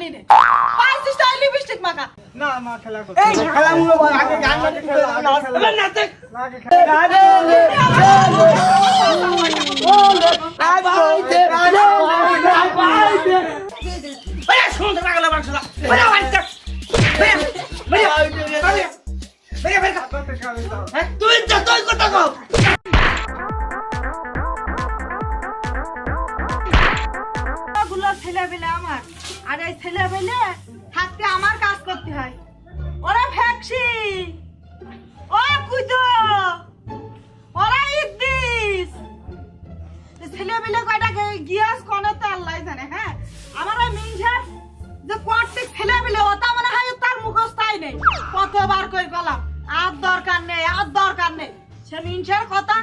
পারলি না পাইছিস তাই লিপস্টিক মাখা না মা খেলা করতে এই খেলাগুলো বল আগে গান বাজে খেলা নাচে আগে খেলা আরে শুনতে লাগলো বাংলা বড় বাচ্চা তুই যতই কথা কও গুলো ছেলে পেলে আমার আর এই ছেলে পেলে থাকতে আমার কাজ করতে হয় ওরা ফ্যাক্সি ও কুইতো ওরা ইদ্দিস ছেলে পেলে কয়টা গিয়াস কোনে তো আল্লাহ জানে হ্যাঁ আমার ওই মিনঝার যে কোয়ার্টে ছেলে পেলে ওটা মনে হয় তার মুখস্থাই নেই কতবার কই গেলাম আর দরকার নেই সে মিনঝার কথা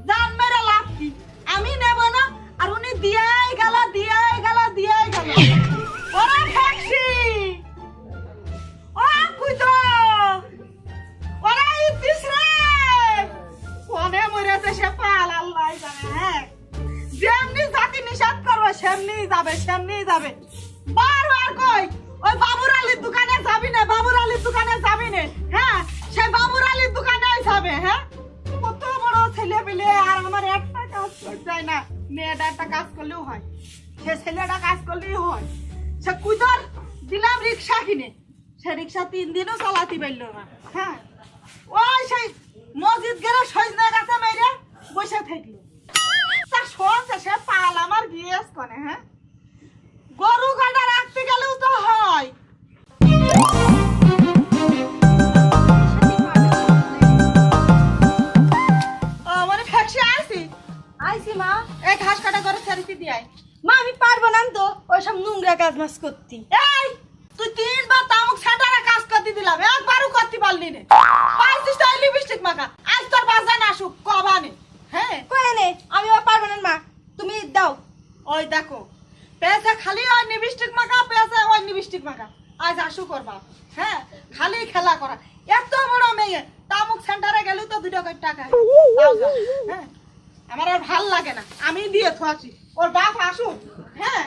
জান মেরে লাভ কি আমি নেব না আর উনি দিয়াই গেল ওরা ফ্যাক্সি ও কুইতো ওরা ইদ্দিস রে কোনে মরেছে সে পাল আল্লাহ জানে হ্যাঁ যেমনি জাতি নিষেধ করবে সেমনি যাবে বারবার কই ওই বাবুর আলীর দোকানে যাবি না হ্যাঁ সেই বাবুর আলীর দোকানেই যাবে হ্যাঁ কত বড় ছেলে পেলে আর আমার একটা কাজ করতে যায় না মেয়েটা একটা কাজ করলেও হয় সে ছেলেটা কাজ করলেই হয় সে কুইতর দিলাম রিক্সা কিনে সে রিক্সা 3 দিনও চালাতে পারল না হ্যাঁ ওই সেই মসজিদ গেলে সজনে গাছে মেরে বসে থাকলো তা শোনছে সে পাল আমার গিয়েস কোনে হ্যাঁ গরু কাটা রাখতে গেলেও তো হয় মানে ফ্যাক্সি আইছি মা এই ঘাস কাটা করে ছেড়ে দিয়াই মা আমি পারবো না তো ওইসব নোংরা কাজ মাস করতে এই তুই 3 বার তামুক সেন্টারে কাজ করতে দিলাম একবারও করতে পারলি না পাইছিস তাই লিপস্টিক মাখা আজ তোর বাজান আসুক কবানে হ্যাঁ কই নে আমি পারবো না মা তুমি দাও ওই দেখো পেছে খালি ওই লিপস্টিক মাখা আজ আসু করবা হ্যাঁ খালি খেলা করা এত বড় মেয়ে তামুক সেন্টারে গেল তো 2 টাকা হ্যাঁ আমার আর ভাল লাগে না আমি দিয়ে থাকি ওর বাপ আসুক হ্যাঁ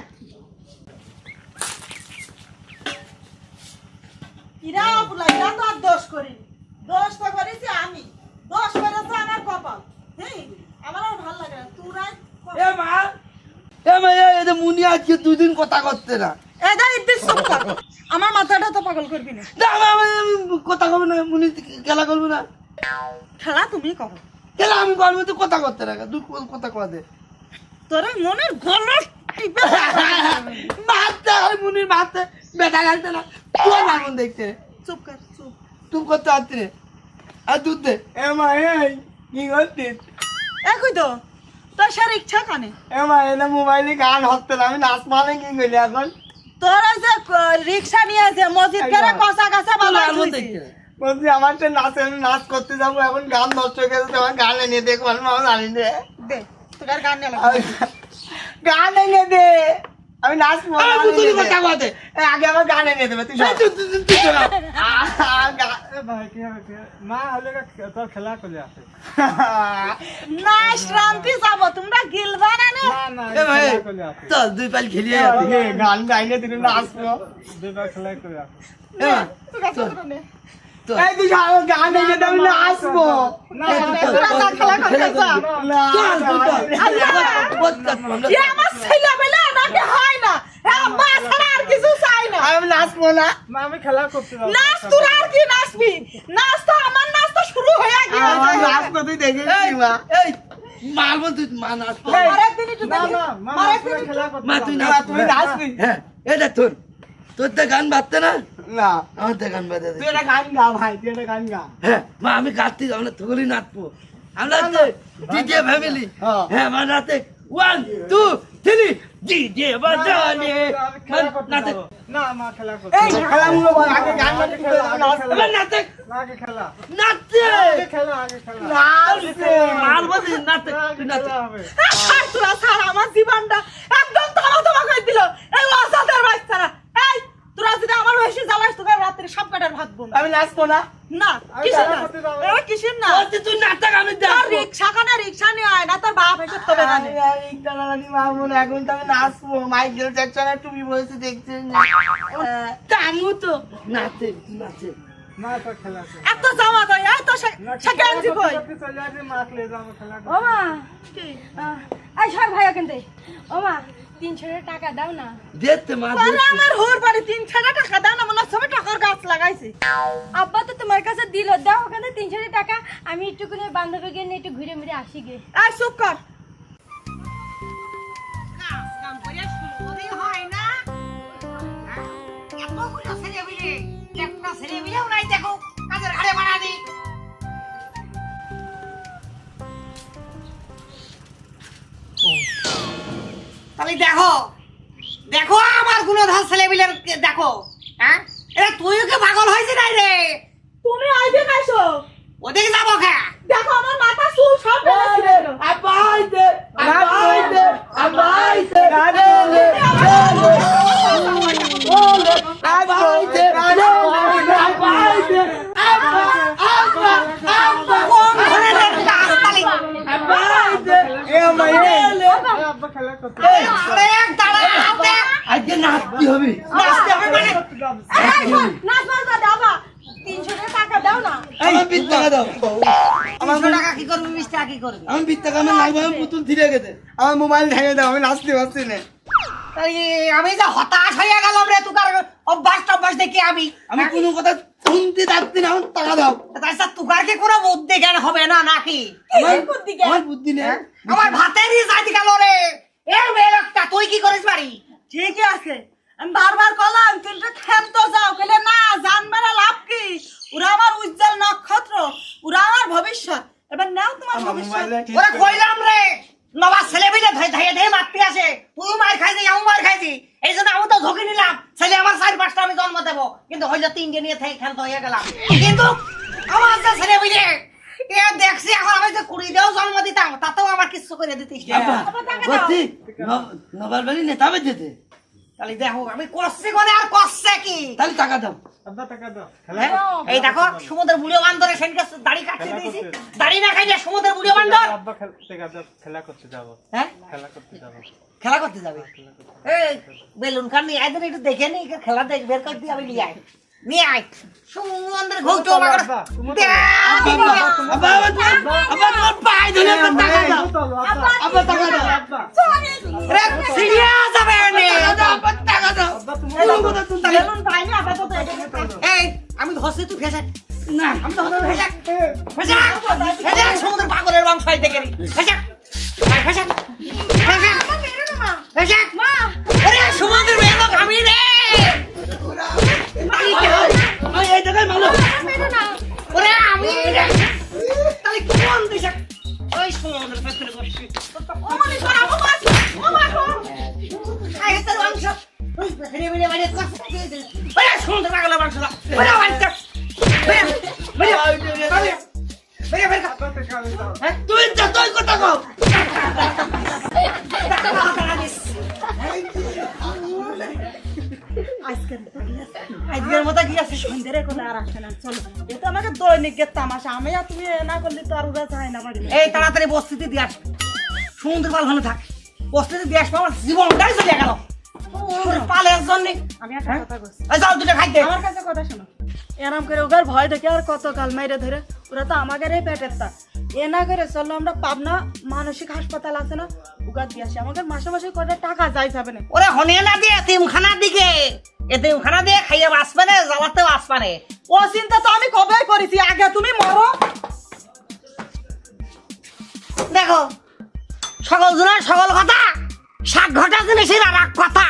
ইরা বুলাইয়া তো আর দোষ করিনি দোষ তো করেছি আমি দোষ করেছে আমার কপাল হ্যাঁ আমার আর ভাল লাগে না তুরাই এ মুনি আজকে 2 দিন কথা করতে না এদা ইদ্দিস চুপ কর আমার মাথাটা তো পাগল করবি না কথা কব না মুনি খেলা করবো না খেলা তুমি করো খেলা আমি করবো তুই কথা করতে না তুই কথা কয়া দে তোর মনের গলস টিপে মারতে আর মুনির মারতে বেটা লাগতে না তুই মারুন দেখতে চুপ কর চুপ তুই করতে আসতে রে আর দুধ দে এ মা এই কি করছিস একই তো তোর সার ইচ্ছা কানে এ মা এটা মোবাইলে গান হচ্ছে না আমি নাচ মানে কি করলি এখন তোর ওই যে রিক্সা নিয়ে আছে মসজিদ করে কষা কাছা বানাই বলছি আমার তো নাচে আমি নাচ করতে যাবো এখন গান নষ্ট হয়ে গেছে আমার গান এনে দে কোন মামা জানি দে দে তোর গান নিয়ে গান এনে দে আমি নাচবো কথা বলতে আগে আমার গান এনে দেবে তুই ভাই কি হবে মা হলে তোর খেলা করে আসে নাচ রামতি যাব তোমরা গিলবা না না না খেলা করে আসে চল 2 পাল খেলিয়ে গান গাইলে তুই নাচবো 2 বার খেলা করে আসে তুই কাছে নে এই তুই গান এনে দে আমি নাচবো না খেলা করতে যা না এ আমার ছেলে বেলা নাকি হয় না মা ছাড়া আর কিছু চাই না আমি নাচবো না মা আমি খেলা করতে যাব নাচ তোর আর কি নাচবি নাচ তো আমার নাচ তো শুরু হয়ে আমার গিয়েছে নাচ তো তুই দেখেছিস মা এই মারবো তুই মা নাচ আরেকদিন একটু না দেখি না মা খেলা করতে মা তুই নাচবি হ্যাঁ এটা তোর তো গান বাজতে না না আমার তো গান বাজে তুই একটা গান গা ভাই তুই একটা গান গা হ্যাঁ মা আমি গাচ্ছি আমরা থুগলি নাচবো আমরা ডিজে ফ্যামিলি হ্যাঁ আমার রাতে 1 2 3 ডিজে বাজালে নাচে না মা খেলা করতে এই খেলাগুলো বল আগে গান বাজে খেলা নাচে আগে খেলা নাচে আগে খেলা নাচে মারবো তুই নাচে তুই নাচে তোরা সারা আমার জীবনটা একদম তোমা করে দিল এই ওয়াসাদের বাচ্চারা এই তোরা যদি আমার বয়সে জ্বালাস তোকে রাত্রে সব কাটার ভাত বোন আমি নাচবো না না কিসের নাচ? এ কিসের নাচ? বলছি তুই নাটক আমি তোর দেখবো। রিক্সা কানে রিক্সা নিয়ে আয় না তোর বাপ এসে তবে না তা আমিও তো নাচে নাচে। মা তো খেলা কর। এত জামা কই এই তো সে গেঞ্জি কই আপনি চলে আসে মাছ লে যাবো খেলা কর। ও মা এই সর ভাই ওখান থেকে ও মা 300 টাকা দাও না দেখতে মা আরে আমার হোর বাড়ি 300 টাকা দাও না মনে সবে টাকার গাছ লাগাইছে আব্বা তো তোমার কাছে দিল দাও ওখানে 300 টাকা আমি একটু করে বান্ধবী গিয়ে নিয়ে একটু ঘুরে মুড়ে আসি গে এই চুপ কর কাম করে শুরু হয় না এতগুলো ছেলে মিলে একটা ছেলে মিলেও নাই দেখো কাজের ঘাড়ে বাড়া দি তাহলে দেখো দেখো আমার গুণধর ছেলে মিলে দেখো হ্যাঁ এরা তুইও কি পাগল হয়েছে নাই রে তুমি আইবে কাইছো ওদিকে যাবো খা দেখো আমার মাথা চুল সব ফেলেছে আবাইতে আবাইতে আবাইতে আবাইতে আবাইতে কোন ধরনের কাজতালি আবাইতে এ মাই আব্বা খেলা করতে। আরে দাঁড়াতে আজকে নাচতে হবে। নাচতে হবে মানে নাচ বাজা দাও 300 টাকা দাও না আমার 20 টাকা দাও। আমার টাকা কি করবি 20 টাকা কি করবি আমি 20 টাকা আমি লাগবে আমি পুতুল ধীরে গেছে। আমার মোবাইল ভেঙে দাও, আমি নাচতে পারছি না। তাই আমি যে হতাশ হয়ে গেলাম রে তুকার অভ্যাস দেখি আমি আমি কোনো কথা শুনতে যাচ্ছি না, আমার টাকা দাও। তাই তুকার কি কোনো বুদ্ধি জ্ঞান হবে না নাকি আমার বুদ্ধি নেই। আমার ভাতেরই যাইতে গেল রে এর মেয়ে লোকটা তুই কি করিস বাড়ি ঠিকই আছে আমি বারবার কলাম কিন্তু খেলতে যাও কেলে না জানবে না লাভ কি ওরা আমার উজ্জ্বল নক্ষত্র ওরা আমার ভবিষ্যৎ এবার নাও তোমার ভবিষ্যৎ ওরা কইলাম রে নবা ছেলে বিলে ধেয়ে ধেয়ে মারতে আসে তুই মার খাইছি আমি মার খাইছি এই জন্য আমি তো ঝুঁকি নিলাম ছেলে আমার 4-5টা আমি জন্ম দেবো কিন্তু হইলো 3টে নিয়ে থেকে খেলতে হয়ে গেলাম কিন্তু আমার যে ছেলে বিলে এ দেখছি এখন আমি যে 20 দেও জন্ম দিতাম তাতেও আমার কিছু করে দিতিস না। বলছি নবার বাড়ি নেতা যেতে তাহলে দেখো আমি করছি কোনে আর করছে কি তাহলে টাকা দাও। আব্বা টাকা দাও, খেলা হ্যাঁ? করতে। এই দেখো সমুদ্রের বুড়ো বান্দরে সেনকে দাড়ি কাটতে দিয়েছি দাড়ি না খাইলে সমুদ্রের বুড়ো বান্দর আব্বা টাকা দাও, খেলা করতে যাবো। হ্যাঁ খেলা করতে যাবো। খেলা করতে যাবে এই বেলুন খান নিয়ে আয় একটু দেখে নি খেলা দেখ বের করে দিয়ে আমি নিয়ে আয় নিয়ে আয় সমুদ্রের ঘুরতে আব্বা, তুমি তো- আব্বা তোমার পায়ে ধরে আমার টাকা দাও। আব্বা টাকা দাও। সিরিয়াস যাবে নে আব্বা টাকা দাও। আব্বা তুমি কোনো কথা শুনতে না। বেলুন পাই না আপাতত এই আমি ধরছি তুই ফেসে না আমি তো ফেসে ফেসে ফেসে সমুদ্রের পাগলের বংশ হইতে গেলি ফেসে ফেসে ফেসে ফেসে মা আরে সমুদ্রের মেয়ে আমি রে ওই এই জায়গায় মালো। ওরে আমি রে তাহলে কোন দিশা ওই সমুদ্রের ভেতরে বসছি ও মানে করা ও মা আই তোর বংশ ওই ফেরে মিলে বাড়ি কাছে দিয়ে ওরে সমুদ্রের পাগলের বংশ ওরে বংশ আব্বা টাকা দাও। তুই যতই কথা কও। আজকের মতো কি আছে সন্ধ্যের কথা আর আসে না চলো এ তো আমাকে দৈনিকের তামাশা আমি আর তুমি না করলে তো আর ওরা চায় না বাড়ি এই তাড়াতাড়ি বস্তিতে দিয়ে আস সমুদ্র পাল ভালো থাক বস্তিতে দিয়ে আসবো আমার জীবনটাই চলে গেল পালের জন্য আমি একটা কথা বলছি যাও দুটো খাইতে আমার কাছে কথা শোনো এরম করে ওগার ভয় দেখে আর কত কাল মাইরে ধরে ওরা তো আমাদের এই পেটের তা এ না করে চলো আমরা পাবনা মানসিক হাসপাতাল আছে না ওগার দিয়ে আসি আমাদের মাসে মাসে করে টাকা যাই যাবে না ওরে হনে না দিয়ে এতিমখানার দিকে এতিমখানা দিয়ে খাইয়ে বাঁচবে না জ্বালাতেও বাঁচবে না ও চিন্তা তো আমি কবে করেছি আগে তুমি মরো দেখো সকল জনের সকল কথা 60 ঘটা জিনিসের আর এক কথা